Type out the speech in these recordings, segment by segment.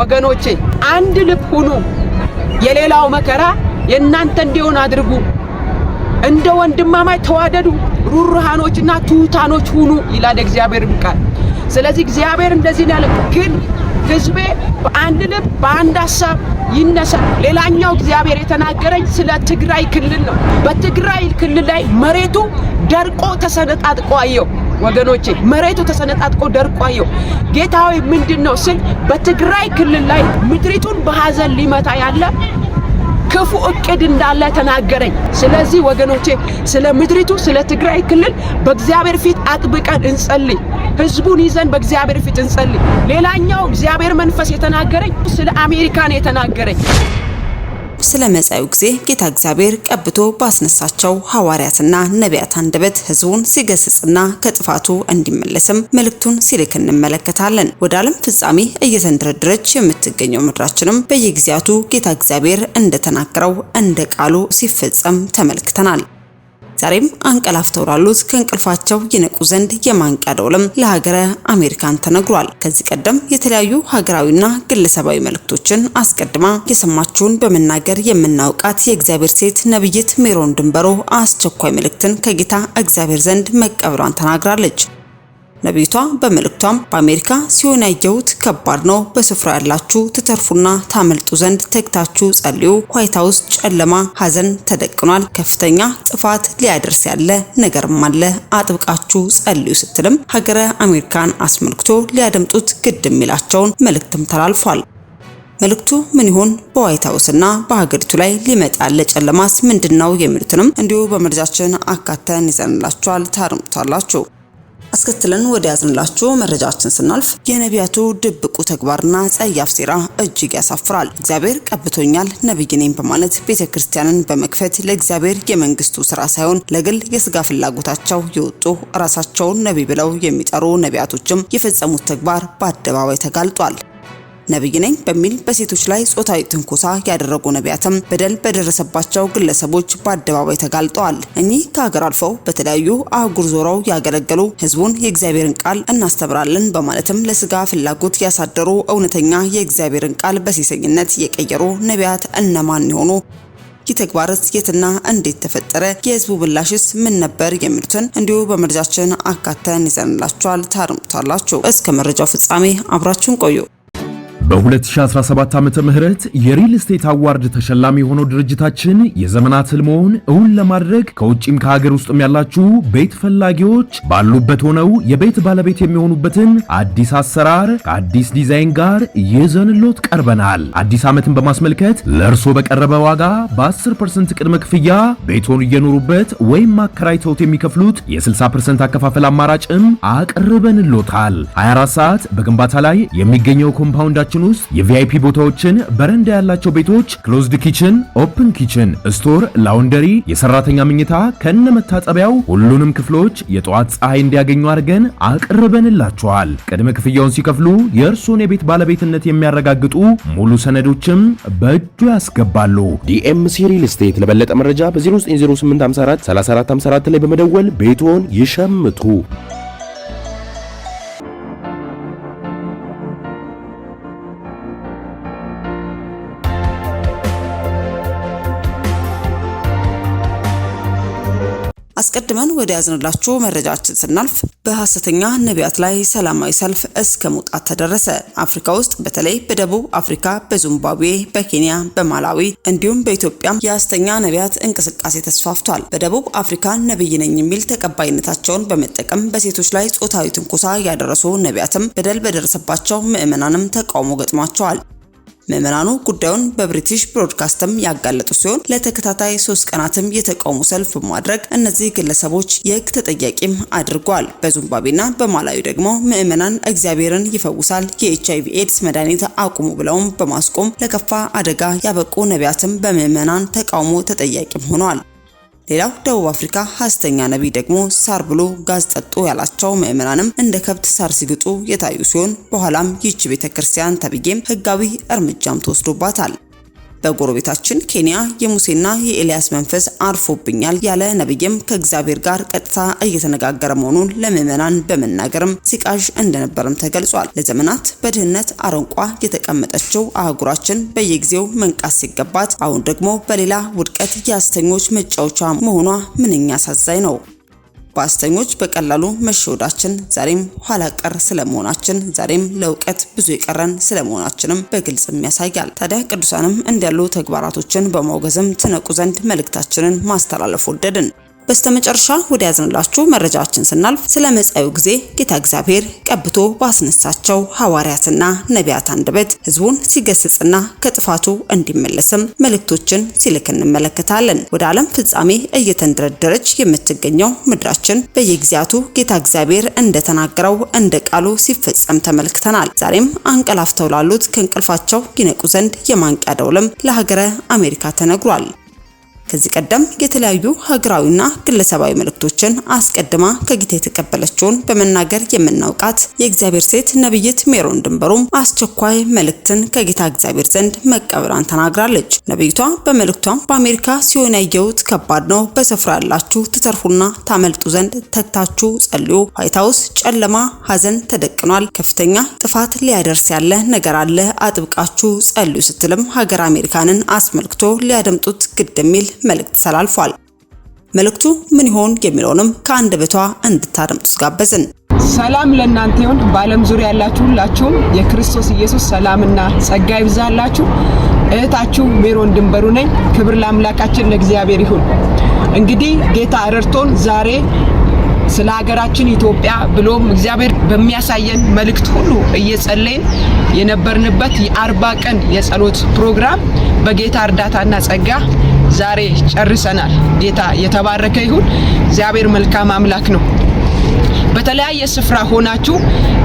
ወገኖቼ አንድ ልብ ሁኑ። የሌላው መከራ የእናንተ እንዲሆን አድርጉ። እንደ ወንድማማች ተዋደዱ፣ ሩሩሃኖችና ትሑታኖች ሁኑ ይላል እግዚአብሔር ቃል። ስለዚህ እግዚአብሔር እንደዚህ ነው ያለው፣ ግን ሕዝቤ በአንድ ልብ በአንድ ሐሳብ ይነሳ። ሌላኛው እግዚአብሔር የተናገረኝ ስለ ትግራይ ክልል ነው። በትግራይ ክልል ላይ መሬቱ ደርቆ ተሰነጣጥቆ አየው። ወገኖቼ መሬቱ ተሰነጣጥቆ ደርቆ አየው። ጌታዊ ምንድነው ስል በትግራይ ክልል ላይ ምድሪቱን በሐዘን ሊመታ ያለ ክፉ እቅድ እንዳለ ተናገረኝ። ስለዚህ ወገኖቼ ስለ ምድሪቱ ስለ ትግራይ ክልል በእግዚአብሔር ፊት አጥብቀን እንጸልይ። ህዝቡን ይዘን በእግዚአብሔር ፊት እንጸልይ። ሌላኛው እግዚአብሔር መንፈስ የተናገረኝ ስለ አሜሪካን የተናገረኝ ስለ መጻዩ ጊዜ ጌታ እግዚአብሔር ቀብቶ ባስነሳቸው ሐዋርያትና ነቢያት አንደበት ህዝቡን ሲገስጽና ከጥፋቱ እንዲመለስም መልእክቱን ሲልክ እንመለከታለን። ወደ ዓለም ፍጻሜ እየተንደረደረች የምትገኘው ምድራችንም በየጊዜያቱ ጌታ እግዚአብሔር እንደተናገረው እንደ ቃሉ ሲፈጸም ተመልክተናል። ዛሬም አንቀላፍተው ላሉት ከእንቅልፋቸው ይነቁ ዘንድ የማንቂያ ደወልም ለሀገረ አሜሪካን ተነግሯል። ከዚህ ቀደም የተለያዩ ሀገራዊና ግለሰባዊ መልእክቶችን አስቀድማ የሰማችውን በመናገር የምናውቃት የእግዚአብሔር ሴት ነብይት ሜሮን ድንበሮ አስቸኳይ መልእክትን ከጌታ እግዚአብሔር ዘንድ መቀበሏን ተናግራለች። ነብይቷ በመልእክቷም በአሜሪካ ሲሆን ያየሁት ከባድ ነው። በስፍራ ያላችሁ ትተርፉና ታመልጡ ዘንድ ተግታችሁ ጸልዩ። ዋይት ሃውስ ጨለማ ሐዘን ተደቅኗል። ከፍተኛ ጥፋት ሊያደርስ ያለ ነገርም አለ። አጥብቃችሁ ጸልዩ ስትልም ሀገረ አሜሪካን አስመልክቶ ሊያደምጡት ግድ የሚላቸውን መልእክትም ተላልፏል። መልእክቱ ምን ይሆን? በዋይት ሃውስና በሀገሪቱ ላይ ሊመጣ ያለ ጨለማስ ምንድነው? የሚሉትንም እንዲሁ በመረጃችን አካተን ይዘንላችኋል። ታርምታላችሁ። አስከትለን ወደ ያዝንላችሁ መረጃችን ስናልፍ የነቢያቱ ድብቁ ተግባርና ጸያፍ ሴራ እጅግ ያሳፍራል። እግዚአብሔር ቀብቶኛል ነብይ ነኝ በማለት ቤተክርስቲያንን በመክፈት ለእግዚአብሔር የመንግስቱ ስራ ሳይሆን ለግል የስጋ ፍላጎታቸው የወጡ ራሳቸውን ነብይ ብለው የሚጠሩ ነቢያቶችም የፈጸሙት ተግባር በአደባባይ ተጋልጧል። ነብይ ነኝ በሚል በሴቶች ላይ ጾታዊ ትንኮሳ ያደረጉ ነቢያትም በደል በደረሰባቸው ግለሰቦች በአደባባይ ተጋልጠዋል። እኚህ ከሀገር አልፈው በተለያዩ አህጉር ዞረው ያገለገሉ ህዝቡን የእግዚአብሔርን ቃል እናስተምራለን በማለትም ለስጋ ፍላጎት ያሳደሩ እውነተኛ የእግዚአብሔርን ቃል በሲሰኝነት የቀየሩ ነቢያት እነማን ይሆኑ? ይህ ተግባርስ የትና እንዴት ተፈጠረ? የህዝቡ ምላሽስ ምን ነበር? የሚሉትን እንዲሁ በመረጃችን አካተን ይዘንላችኋል። ታርምታላችሁ። እስከ መረጃው ፍጻሜ አብራችሁን ቆዩ። በ2017 ዓመተ ምህረት የሪል ስቴት አዋርድ ተሸላሚ የሆነው ድርጅታችን የዘመናት ህልሞን እውን ለማድረግ ከውጪም ከሀገር ውስጥም ያላችሁ ቤት ፈላጊዎች ባሉበት ሆነው የቤት ባለቤት የሚሆኑበትን አዲስ አሰራር ከአዲስ ዲዛይን ጋር ይዘንሎት ቀርበናል። አዲስ ዓመትን በማስመልከት ለእርሶ በቀረበ ዋጋ በ10% ቅድመ ክፍያ ቤቶን እየኖሩበት ወይም ማከራይተውት የሚከፍሉት የ60% አከፋፈል አማራጭም አቅርበንሎታል። 24 ሰዓት በግንባታ ላይ የሚገኘው ኮምፓውንዳችን ውስጥ የቪአይፒ ቦታዎችን፣ በረንዳ ያላቸው ቤቶች፣ ክሎዝድ ኪችን፣ ኦፕን ኪችን፣ ስቶር፣ ላውንደሪ፣ የሰራተኛ መኝታ ከነ መታጠቢያው ሁሉንም ክፍሎች የጧት ፀሐይ እንዲያገኙ አድርገን አቅርበንላቸዋል። ቅድመ ክፍያውን ሲከፍሉ የእርሶን የቤት ባለቤትነት የሚያረጋግጡ ሙሉ ሰነዶችም በእጁ ያስገባሉ። ዲኤምሲ ሪል ስቴት። ለበለጠ መረጃ በ090854 3454 ላይ በመደወል ቤቶን ይሸምቱ። አስቀድመን ወደ ያዝንላችሁ መረጃችን ስናልፍ በሐሰተኛ ነቢያት ላይ ሰላማዊ ሰልፍ እስከ መውጣት ተደረሰ። አፍሪካ ውስጥ በተለይ በደቡብ አፍሪካ፣ በዚምባብዌ፣ በኬንያ፣ በማላዊ እንዲሁም በኢትዮጵያም የሐሰተኛ ነቢያት እንቅስቃሴ ተስፋፍቷል። በደቡብ አፍሪካ ነብይ ነኝ የሚል ተቀባይነታቸውን በመጠቀም በሴቶች ላይ ጾታዊ ትንኮሳ ያደረሱ ነቢያትም በደል በደረሰባቸው ምዕመናንም ተቃውሞ ገጥሟቸዋል። ምዕመናኑ ጉዳዩን በብሪቲሽ ብሮድካስትም ያጋለጡ ሲሆን ለተከታታይ 3 ቀናትም የተቃውሞ ሰልፍ በማድረግ እነዚህ ግለሰቦች የህግ ተጠያቂም አድርጓል። በዚምባብዌና በማላዊ ደግሞ ምዕመናን እግዚአብሔርን ይፈውሳል፣ የኤችአይቪ ኤድስ መድኃኒት አቁሙ ብለውም በማስቆም ለከፋ አደጋ ያበቁ ነቢያትም በምዕመናን ተቃውሞ ተጠያቂም ሆነዋል። ሌላው ደቡብ አፍሪካ ሐሰተኛ ነቢይ ደግሞ ሳር ብሎ ጋዝ ጠጡ ያላቸው ምዕመናንም እንደ ከብት ሳር ሲግጡ የታዩ ሲሆን በኋላም ይህች ቤተክርስቲያን ተብዬም ህጋዊ እርምጃም ተወስዶባታል። በጎረቤታችን ኬንያ የሙሴና የኤልያስ መንፈስ አርፎብኛል ያለ ነብይም ከእግዚአብሔር ጋር ቀጥታ እየተነጋገረ መሆኑን ለምዕመናን በመናገርም ሲቃዥ እንደነበርም ተገልጿል። ለዘመናት በድህነት አረንቋ የተቀመጠችው አህጉራችን በየጊዜው መንቃት ሲገባት አሁን ደግሞ በሌላ ውድቀት የሐሰተኞች መጫወቻ መሆኗ ምንኛ አሳዛኝ ነው። በሐሰተኞች በቀላሉ መሸወዳችን ዛሬም ኋላ ቀር ስለመሆናችን ዛሬም ለእውቀት ብዙ የቀረን ስለመሆናችንም በግልጽ ያሳያል። ታዲያ ቅዱሳንም እንዲያሉ ተግባራቶችን በማውገዝም ትነቁ ዘንድ መልእክታችንን ማስተላለፍ ወደድን። በስተመጨረሻ ወደ ያዝንላችሁ መረጃችን ስናልፍ ስለ መጻዩ ጊዜ ጌታ እግዚአብሔር ቀብቶ ባስነሳቸው ሐዋርያትና ነቢያት አንደበት ሕዝቡን ሲገስጽና ከጥፋቱ እንዲመለስም መልእክቶችን ሲልክ እንመለከታለን። ወደ ዓለም ፍጻሜ እየተንደረደረች የምትገኘው ምድራችን በየጊዜያቱ ጌታ እግዚአብሔር እንደተናገረው እንደ ቃሉ ሲፈጸም ተመልክተናል። ዛሬም አንቀላፍተው ላሉት ከእንቅልፋቸው ይነቁ ዘንድ የማንቂያ ደወልም ለሀገረ አሜሪካ ተነግሯል። ከዚህ ቀደም የተለያዩ ሀገራዊና ግለሰባዊ መልእክቶችን አስቀድማ ከጌታ የተቀበለችውን በመናገር የምናውቃት የእግዚአብሔር ሴት ነብይት ሜሮን ድንበሩም አስቸኳይ መልእክትን ከጌታ እግዚአብሔር ዘንድ መቀበሏን ተናግራለች። ነብይቷ በመልእክቷም በአሜሪካ ሲሆን ያየሁት ከባድ ነው፣ በስፍራ ያላችሁ ትተርፉና ታመልጡ ዘንድ ተግታችሁ ጸልዩ፣ ዋይት ሃውስ ጨለማ ሐዘን ተደቅኗል፣ ከፍተኛ ጥፋት ሊያደርስ ያለ ነገር አለ፣ አጥብቃችሁ ጸልዩ ስትልም ሀገር አሜሪካንን አስመልክቶ ሊያደምጡት ግድ የሚል መልእክት ተላልፏል። መልእክቱ ምን ይሆን የሚለውንም ከአንደበቷ እንድታደምጡት ጋበዝን። ሰላም ለእናንተ ይሁን። በዓለም ዙሪያ ያላችሁ ሁላችሁም የክርስቶስ ኢየሱስ ሰላምና ጸጋ ይብዛላችሁ። እህታችሁ ሜሮን ድንበሩ ነኝ። ክብር ለአምላካችን ለእግዚአብሔር ይሁን። እንግዲህ ጌታ ረድቶን ዛሬ ስለ ሀገራችን ኢትዮጵያ ብሎም እግዚአብሔር በሚያሳየን መልእክት ሁሉ እየጸለይን የነበርንበት የ40 ቀን የጸሎት ፕሮግራም በጌታ እርዳታና ጸጋ ዛሬ ጨርሰናል። ጌታ የተባረከ ይሁን። እግዚአብሔር መልካም አምላክ ነው። በተለያየ ስፍራ ሆናችሁ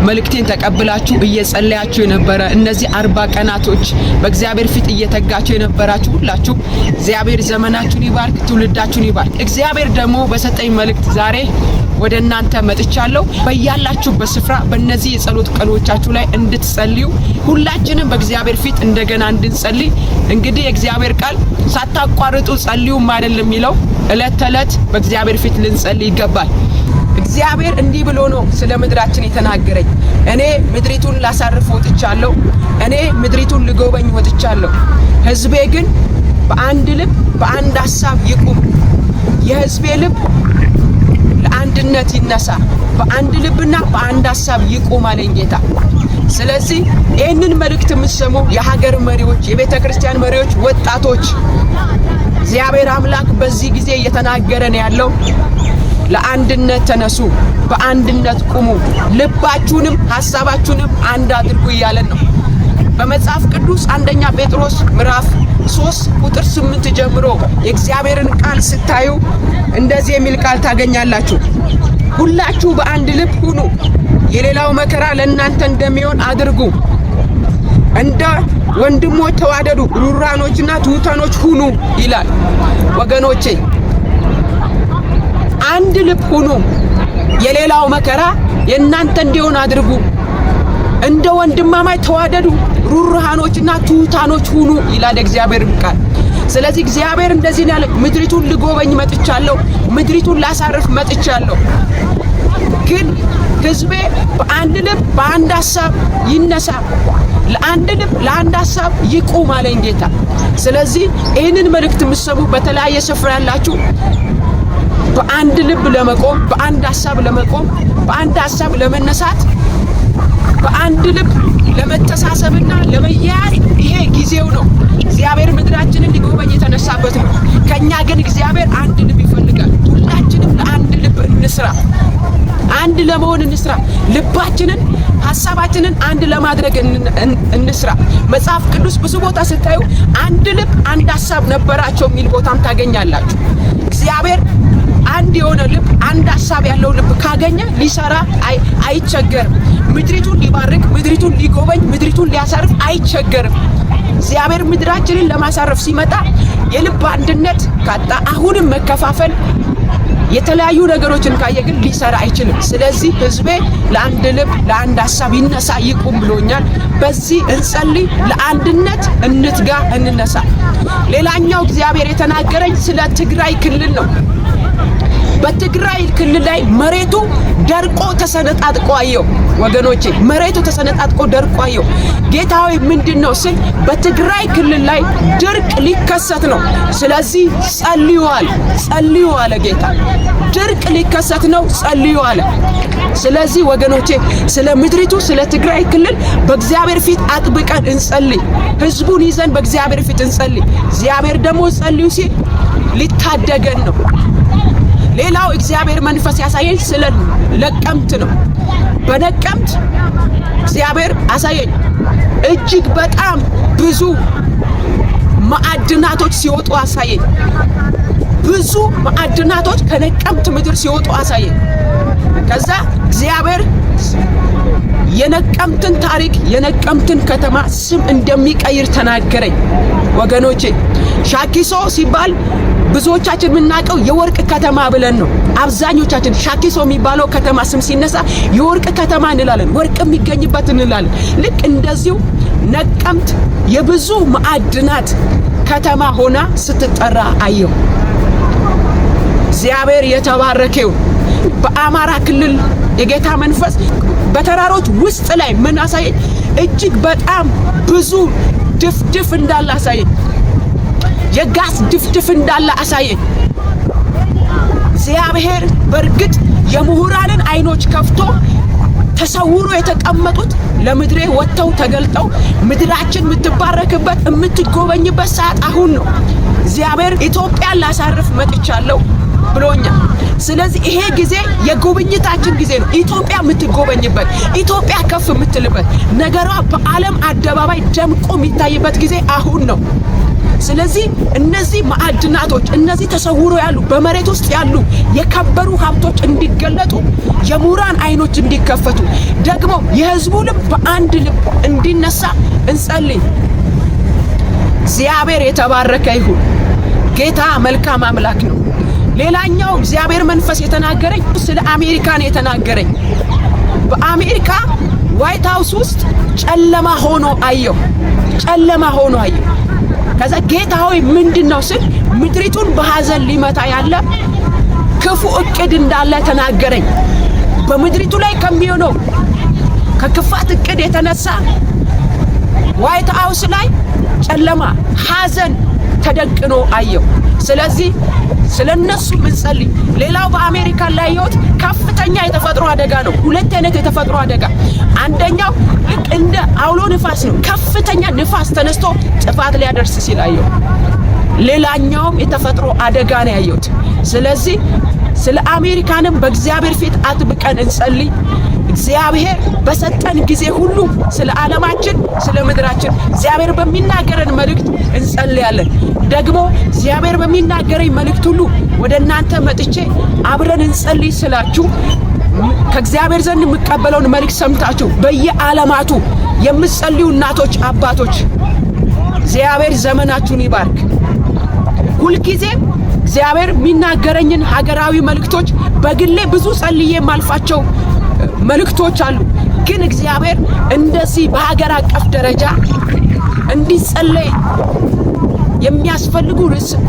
መልእክቴን ተቀብላችሁ እየጸለያችሁ የነበረ እነዚህ 40 ቀናቶች በእግዚአብሔር ፊት እየተጋችሁ የነበራችሁ ሁላችሁ እግዚአብሔር ዘመናችሁን ይባርክ፣ ትውልዳችሁን ይባርክ። እግዚአብሔር ደግሞ በሰጠኝ መልእክት ዛሬ ወደ እናንተ መጥቻለሁ። በያላችሁበት ስፍራ በእነዚህ የጸሎት ቀኖቻችሁ ላይ እንድትጸልዩ ሁላችንም በእግዚአብሔር ፊት እንደገና እንድንጸልይ እንግዲህ የእግዚአብሔር ቃል ሳታቋርጡ ጸልዩም አይደለም የሚለው ዕለት ተዕለት በእግዚአብሔር ፊት ልንጸልይ ይገባል። እግዚአብሔር እንዲህ ብሎ ነው ስለ ምድራችን የተናገረኝ። እኔ ምድሪቱን ላሳርፍ ወጥቻለሁ፣ እኔ ምድሪቱን ልጎበኝ ወጥቻለሁ። ሕዝቤ ግን በአንድ ልብ በአንድ ሐሳብ ይቁም። የሕዝቤ ልብ ለአንድነት ይነሳ፣ በአንድ ልብና በአንድ ሐሳብ ይቁም አለኝ ጌታ። ስለዚህ ይህንን መልእክት የምትሰሙ የሀገር መሪዎች፣ የቤተ ክርስቲያን መሪዎች፣ ወጣቶች እግዚአብሔር አምላክ በዚህ ጊዜ እየተናገረ ነው ያለው። ለአንድነት ተነሱ፣ በአንድነት ቁሙ፣ ልባችሁንም ሐሳባችሁንም አንድ አድርጉ እያለን ነው። በመጽሐፍ ቅዱስ አንደኛ ጴጥሮስ ምዕራፍ 3 ቁጥር 8 ጀምሮ የእግዚአብሔርን ቃል ስታዩ እንደዚህ የሚል ቃል ታገኛላችሁ። ሁላችሁ በአንድ ልብ ሁኑ፣ የሌላው መከራ ለእናንተ እንደሚሆን አድርጉ፣ እንደ ወንድሞች ተዋደዱ፣ ሩራኖችና ትሑታኖች ሁኑ ይላል። ወገኖቼ አንድ ልብ ሁኑ፣ የሌላው መከራ የእናንተ እንዲሆን አድርጉ፣ እንደ ወንድማማች ተዋደዱ፣ ሩራኖችና ትሑታኖች ሁኑ ይላል እግዚአብሔር ቃል። ስለዚህ እግዚአብሔር እንደዚህ ያለ ምድሪቱን ልጎበኝ መጥቻለሁ፣ ምድሪቱን ላሳርፍ መጥቻለሁ። ግን ሕዝቤ በአንድ ልብ በአንድ ሐሳብ ይነሳ፣ ለአንድ ልብ ለአንድ ሐሳብ ይቁም አለኝ ጌታ። ስለዚህ ይህንን መልእክት የምትሰሙ በተለያየ ስፍራ ያላችሁ በአንድ ልብ ለመቆም፣ በአንድ ሐሳብ ለመቆም፣ በአንድ ሐሳብ ለመነሳት፣ በአንድ ልብ ለመተሳሰብና ለመያያዝ ይሄ ጊዜው ነው። እግዚአብሔር ምድራችንን ሊጎበኝ የተነሳበት ነው። ከኛ ግን እግዚአብሔር አንድ ልብ ይፈልጋል። ሁላችንም ለአንድ ልብ እንስራ፣ አንድ ለመሆን እንስራ። ልባችንን ሐሳባችንን አንድ ለማድረግ እንስራ። መጽሐፍ ቅዱስ ብዙ ቦታ ስታዩ አንድ ልብ አንድ ሐሳብ ነበራቸው የሚል ቦታም ታገኛላችሁ። እግዚአብሔር አንድ የሆነ ልብ አንድ ሐሳብ ያለው ልብ ካገኘ ሊሰራ አይቸገርም። ምድሪቱን ሊባርክ፣ ምድሪቱን ሊጎበኝ፣ ምድሪቱን ሊያሳርፍ አይቸገርም። እግዚአብሔር ምድራችንን ለማሳረፍ ሲመጣ የልብ አንድነት ካጣ አሁንም መከፋፈል የተለያዩ ነገሮችን ካየ ግን ሊሰራ አይችልም። ስለዚህ ህዝቤ ለአንድ ልብ ለአንድ ሐሳብ ይነሳ ይቁም ብሎኛል። በዚህ እንጸልይ፣ ለአንድነት እንትጋ፣ እንነሳ። ሌላኛው እግዚአብሔር የተናገረኝ ስለ ትግራይ ክልል ነው። በትግራይ ክልል ላይ መሬቱ ደርቆ ተሰነጣጥቆ አየሁ ወገኖቼ፣ መሬቱ ተሰነጣጥቆ ደርቆ አየሁ። ጌታ ሆይ ምንድነው ስል በትግራይ ክልል ላይ ድርቅ ሊከሰት ነው። ስለዚህ ጸልዩ አለ ጌታ። ድርቅ ሊከሰት ነው፣ ጸልዩ አለ። ስለዚህ ወገኖቼ ስለ ምድሪቱ ስለ ትግራይ ክልል በእግዚአብሔር ፊት አጥብቀን እንጸልይ። ህዝቡን ይዘን በእግዚአብሔር ፊት እንጸልይ። እግዚአብሔር ደግሞ ጸልዩ ሲል ሊታደገን ነው። ሌላው እግዚአብሔር መንፈስ ያሳየኝ ስለ ነቀምት ነው። በነቀምት እግዚአብሔር አሳየኝ እጅግ በጣም ብዙ ማዕድናቶች ሲወጡ አሳየኝ። ብዙ ማዕድናቶች ከነቀምት ምድር ሲወጡ አሳየኝ። ከዛ እግዚአብሔር የነቀምትን ታሪክ የነቀምትን ከተማ ስም እንደሚቀይር ተናገረኝ። ወገኖቼ ሻኪሶ ሲባል ብዙዎቻችን የምናውቀው የወርቅ ከተማ ብለን ነው። አብዛኞቻችን ሻኪሶ የሚባለው ከተማ ስም ሲነሳ የወርቅ ከተማ እንላለን፣ ወርቅ የሚገኝበት እንላለን። ልክ እንደዚሁ ነቀምት የብዙ ማዕድናት ከተማ ሆና ስትጠራ አየሁ። እግዚአብሔር የተባረከው። በአማራ ክልል የጌታ መንፈስ በተራሮች ውስጥ ላይ ምን አሳየኝ? እጅግ በጣም ብዙ ድፍድፍ እንዳለ አሳየኝ። የጋስ ድፍድፍ እንዳለ አሳየኝ። እግዚአብሔር በእርግጥ የምሁራንን አይኖች ከፍቶ ተሰውሮ የተቀመጡት ለምድሬ ወጥተው ተገልጠው ምድራችን የምትባረክበት የምትጎበኝበት ሰዓት አሁን ነው። እግዚአብሔር ኢትዮጵያን ላሳርፍ መጥቻለሁ ብሎኛል። ስለዚህ ይሄ ጊዜ የጉብኝታችን ጊዜ ነው። ኢትዮጵያ የምትጎበኝበት፣ ኢትዮጵያ ከፍ የምትልበት፣ ነገሯ በዓለም አደባባይ ደምቆ የሚታይበት ጊዜ አሁን ነው። ስለዚህ እነዚህ ማዕድናቶች እነዚህ ተሰውሮ ያሉ በመሬት ውስጥ ያሉ የከበሩ ሀብቶች እንዲገለጡ የምሁራን አይኖች እንዲከፈቱ ደግሞ የህዝቡ ልብ በአንድ ልብ እንዲነሳ እንጸልይ። እግዚአብሔር የተባረከ ይሁን። ጌታ መልካም አምላክ ነው። ሌላኛው እግዚአብሔር መንፈስ የተናገረኝ ስለ አሜሪካ ነው የተናገረኝ። በአሜሪካ ዋይት ሃውስ ውስጥ ጨለማ ሆኖ አየሁ። ከዛ ጌታ ሆይ ምንድነው ስል ምድሪቱን በሐዘን ሊመታ ያለ ክፉ እቅድ እንዳለ ተናገረኝ። በምድሪቱ ላይ ከሚሆነው ከክፋት እቅድ የተነሳ ዋይት ሃውስ ላይ ጨለማ፣ ሐዘን ተደቅኖ አየሁ። ስለዚህ ስለነሱ እንጸልይ። ሌላው በአሜሪካ ላይ ያየሁት ከፍተኛ የተፈጥሮ አደጋ ነው። ሁለት አይነት የተፈጥሮ አደጋ፣ አንደኛው ልክ እንደ አውሎ ንፋስ ነው። ከፍተኛ ንፋስ ተነስቶ ጥፋት ሊያደርስ ሲል አየሁ። ሌላኛውም የተፈጥሮ አደጋ ነው ያየሁት። ስለዚህ ስለ አሜሪካንም በእግዚአብሔር ፊት አጥብቀን እንጸልይ። እግዚአብሔር በሰጠን ጊዜ ሁሉ ስለ ዓለማችን ስለ ምድራችን እግዚአብሔር በሚናገረን መልእክት እንጸልያለን። ደግሞ እግዚአብሔር በሚናገረኝ መልእክት ሁሉ ወደ እናንተ መጥቼ አብረን እንጸልይ ስላችሁ ከእግዚአብሔር ዘንድ የምቀበለውን መልእክት ሰምታችሁ በየዓለማቱ የምትጸልዩ እናቶች፣ አባቶች እግዚአብሔር ዘመናችሁን ይባርክ። ሁልጊዜም እግዚአብሔር የሚናገረኝን ሀገራዊ መልእክቶች በግሌ ብዙ ጸልዬ የማልፋቸው መልእክቶች አሉ። ግን እግዚአብሔር እንደዚህ በሀገር አቀፍ ደረጃ እንዲጸለይ የሚያስፈልጉ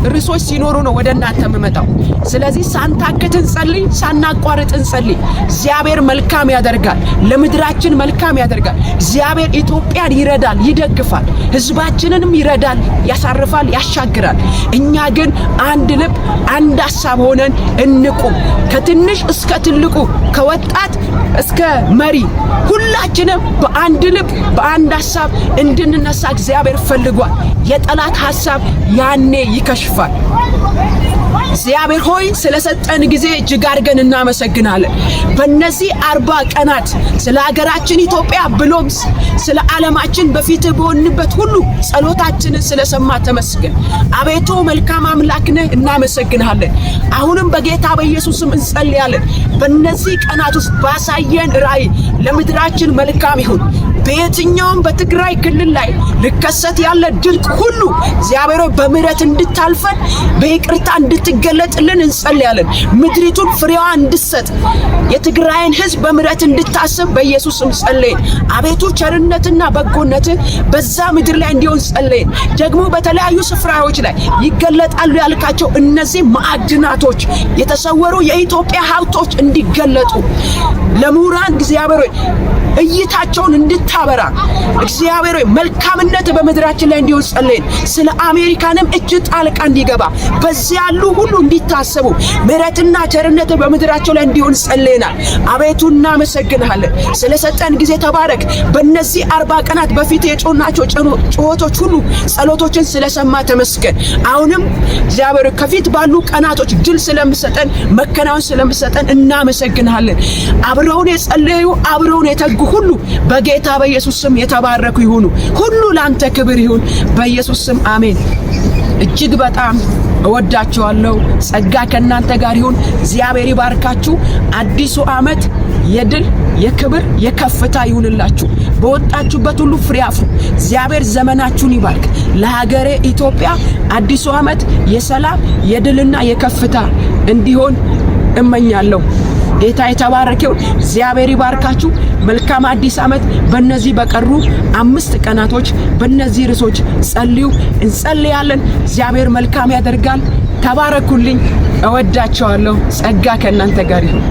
ርዕሶች ሲኖሩ ነው ወደ እናንተ የምመጣው። ስለዚህ ሳንታክት እንጸልይ፣ ሳናቋርጥ እንጸልይ። እግዚአብሔር መልካም ያደርጋል፣ ለምድራችን መልካም ያደርጋል። እግዚአብሔር ኢትዮጵያን ይረዳል፣ ይደግፋል፣ ህዝባችንንም ይረዳል፣ ያሳርፋል፣ ያሻግራል። እኛ ግን አንድ ልብ አንድ ሐሳብ ሆነን እንቁም። ከትንሽ እስከ ትልቁ ከወጣት እስከ መሪ ሁላችንም በአንድ ልብ በአንድ ሐሳብ እንድንነሳ እግዚአብሔር ፈልጓል። የጠላት ሐሳብ ያኔ ይከሽፋል። እግዚአብሔር ሆይ ስለሰጠን ጊዜ እጅግ አድርገን እናመሰግናለን። በእነዚህ 40 ቀናት ስለ ሀገራችን ኢትዮጵያ ብሎም ስለ ዓለማችን በፊት በሆንበት ሁሉ ጸሎታችንን ስለሰማ ተመስገን። አቤቱ መልካም አምላክ ነህ፣ እናመሰግናለን። አሁንም በጌታ በኢየሱስም እንጸልያለን። በእነዚህ ቀናት ውስጥ ባሳየን ራእይ ለምድራችን መልካም ይሁን። በየትኛውም በትግራይ ክልል ላይ ልከሰት ያለ ድርቅ ሁሉ እግዚአብሔር በምህረት እንድታልፈን በይቅርታ እንድትገለጥልን እንጸልያለን። ምድሪቱን ፍሬዋ እንድትሰጥ የትግራይን ሕዝብ በምህረት እንድታስብ በኢየሱስ ስም ጸልየን። አቤቱ ቸርነትና በጎነት በዛ ምድር ላይ እንዲሆን ጸልየን። ደግሞ በተለያዩ ስፍራዎች ላይ ይገለጣሉ ያልካቸው እነዚህ ማዕድናቶች የተሰወሩ የኢትዮጵያ ሀብቶች እንዲገለጡ ለምሁራን እግዚአብሔር እይታቸውን እንድታበራ እግዚአብሔር መልካምነት በመድራችን ላይ እንዲሆን ጸልየን። ስለ አሜሪካንም እጅ ጣልቃ እንዲገባ በዚህ ያሉ ሁሉ እንዲታሰቡ ምሕረትና ቸርነት በመድራቸው ላይ እንዲሆን ጸልየናል። አቤቱ እናመሰግንሃለን። ስለሰጠን ጊዜ ተባረክ። በእነዚህ 40 ቀናት በፊት የጮናቸው ጩኸቶች ሁሉ ጸሎቶችን ስለሰማ ተመስገን። አሁንም እግዚአብሔር ከፊት ባሉ ቀናቶች ድል ስለምሰጠን መከናወን ስለምሰጠን እናመሰግንሃለን። አብረውን የጸለዩ አብረውን የተጉ ሁሉ በጌታ በኢየሱስ ስም የተባረኩ ይሁኑ። ሁሉ ላንተ ክብር ይሁን በኢየሱስ ስም አሜን። እጅግ በጣም እወዳችኋለሁ። ጸጋ ከእናንተ ጋር ይሁን። እግዚአብሔር ይባርካችሁ። አዲሱ ዓመት የድል የክብር የከፍታ ይሁንላችሁ። በወጣችሁበት ሁሉ ፍሬ አፍሩ። እግዚአብሔር ዘመናችሁን ይባርክ። ለሀገሬ ኢትዮጵያ አዲሱ ዓመት የሰላም የድልና የከፍታ እንዲሆን እመኛለሁ። ጌታ የተባረከው እግዚአብሔር ይባርካችሁ። መልካም አዲስ ዓመት። በእነዚህ በቀሩ 5 ቀናቶች በእነዚህ ርዕሶች ጸልዩ፣ እንጸልያለን። እግዚአብሔር መልካም ያደርጋል። ተባረኩልኝ። እወዳቸዋለሁ። ጸጋ ከእናንተ ጋር ይሁን።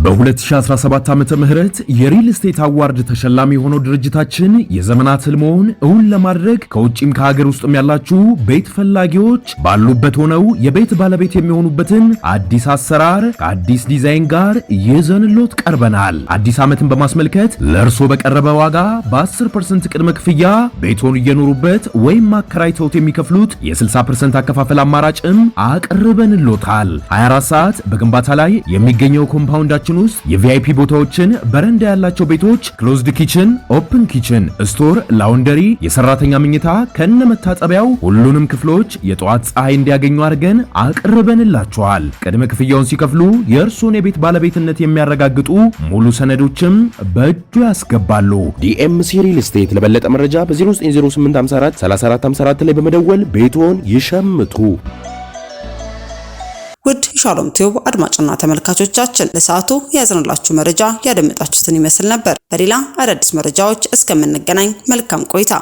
በ2017 ዓመተ ምህረት የሪል ስቴት አዋርድ ተሸላሚ የሆነው ድርጅታችን የዘመናት ህልሞን እውን ለማድረግ ከውጪም ከሀገር ውስጥም ያላችሁ ቤት ፈላጊዎች ባሉበት ሆነው የቤት ባለቤት የሚሆኑበትን አዲስ አሰራር ከአዲስ ዲዛይን ጋር ይዘንሎት ቀርበናል። አዲስ ዓመትን በማስመልከት ለእርሶ በቀረበ ዋጋ በ10% ቅድመ ክፍያ ቤቶን እየኖሩበት ወይም አከራይተውት የሚከፍሉት የ60% አከፋፈል አማራጭም አቅርበንሎታል። 24 ሰዓት በግንባታ ላይ የሚገኘው ኮምፓውንዳችን ውስጥ የቪአይፒ ቦታዎችን፣ በረንዳ ያላቸው ቤቶች፣ ክሎዝድ ኪችን፣ ኦፕን ኪችን፣ ስቶር፣ ላውንደሪ፣ የሰራተኛ መኝታ ከነመታጠቢያው ሁሉንም ክፍሎች የጧት ፀሐይ እንዲያገኙ አድርገን አቅርበንላቸዋል። ቅድመ ክፍያውን ሲከፍሉ የእርሶን የቤት ባለቤትነት የሚያረጋግጡ ሙሉ ሰነዶችም በእጁ ያስገባሉ። ዲኤምሲ ሪል ስቴት። ለበለጠ መረጃ በ090854 3454 ላይ በመደወል ቤቶን ይሸምቱ። ውድ ሻሎም ቲዩብ አድማጭና ተመልካቾቻችን ለሰዓቱ ያዝንላችሁ መረጃ ያደመጣችሁትን ይመስል ነበር። በሌላ አዳዲስ መረጃዎች እስከምንገናኝ መልካም ቆይታ